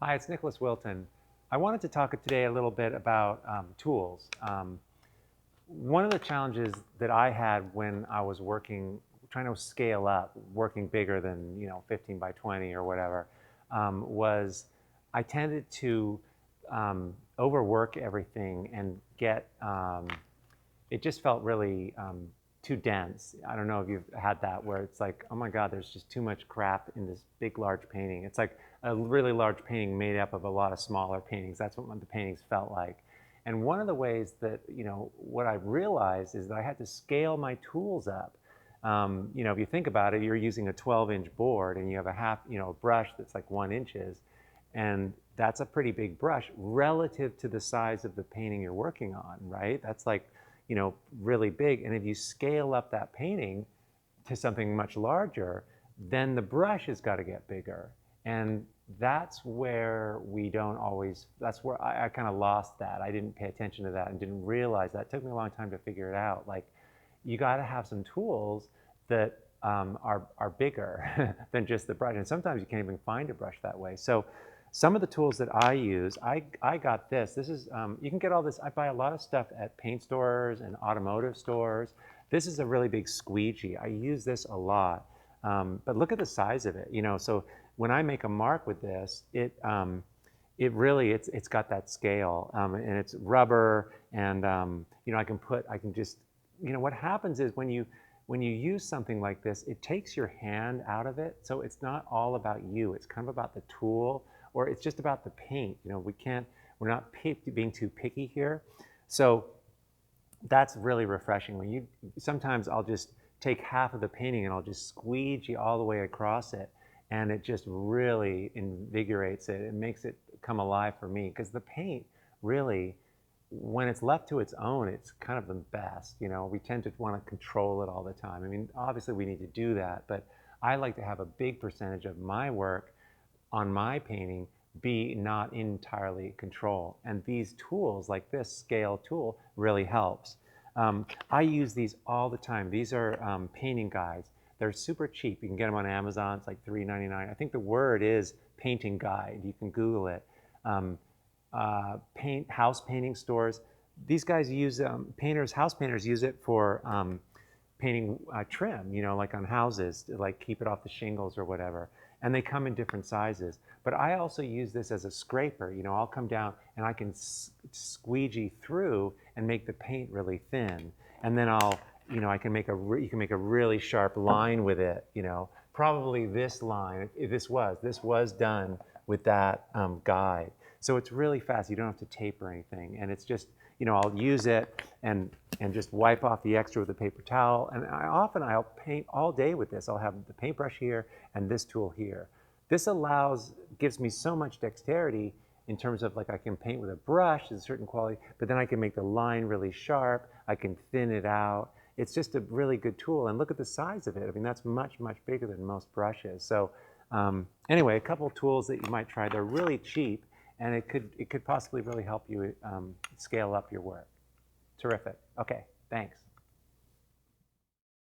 Hi, it's Nicholas Wilton. I wanted to talk today a little bit about tools. One of the challenges that I had when I was working, trying to scale up, working bigger than 15 by 20 or whatever, was I tended to overwork everything and get it just felt really too dense. I don't know if you've had that where it's like, oh my God, there's just too much crap in this big, large painting. It's like a really large painting made up of a lot of smaller paintings. That's what the paintings felt like. And one of the ways that, what I realized is that I had to scale my tools up. If you think about it, you're using a 12-inch board and you have a brush that's like 1 inches. And that's a pretty big brush relative to the size of the painting you're working on, right? That's like, really big. And if you scale up that painting to something much larger, then the brush has got to get bigger. And that's where we don't always, that's where I kind of lost that. I didn't pay attention to that and didn't realize that. It took me a long time to figure it out. Like, you got to have some tools that are bigger than just the brush. And sometimes you can't even find a brush that way. So some of the tools that I use, I got this. This is, you can get all this. I buy a lot of stuff at paint stores and automotive stores. This is a really big squeegee. I use this a lot. But look at the size of it. So when I make a mark with this, it really, it's got that scale, and it's rubber, and I can just, what happens is when you use something like this, it takes your hand out of it. So it's not all about you. It's kind of about the tool, or it's just about the paint. We're not being too picky here. So that's really refreshing. Sometimes I'll just take half of the painting and I'll just squeegee all the way across it, and it just really invigorates it. It makes it come alive for me, because the paint really, when it's left to its own, it's kind of the best. We tend to want to control it all the time. I mean, obviously we need to do that, but I like to have a big percentage of my work on my painting be not entirely control. And these tools, like this scale tool, really helps. I use these all the time. These are painting guides. They're super cheap. You can get them on Amazon. It's like $3.99. I think the word is painting guide. You can Google it. House painting stores. These guys use house painters use it for painting trim, like on houses, to like keep it off the shingles or whatever. And they come in different sizes. But I also use this as a scraper. I'll come down and I can squeegee through and make the paint really thin. And then I can make you can make a really sharp line with it. Probably this line, if this was done with that guide. So it's really fast. You don't have to tape or anything. And it's just, I'll use it and just wipe off the extra with a paper towel. And I'll paint all day with this. I'll have the paintbrush here and this tool here. This gives me so much dexterity in terms of, like, I can paint with a brush at a certain quality, but then I can make the line really sharp. I can thin it out. It's just a really good tool. And look at the size of it. I mean, that's much, much bigger than most brushes. So anyway, a couple tools that you might try. They're really cheap, and it could possibly really help you scale up your work. Terrific. Okay, thanks.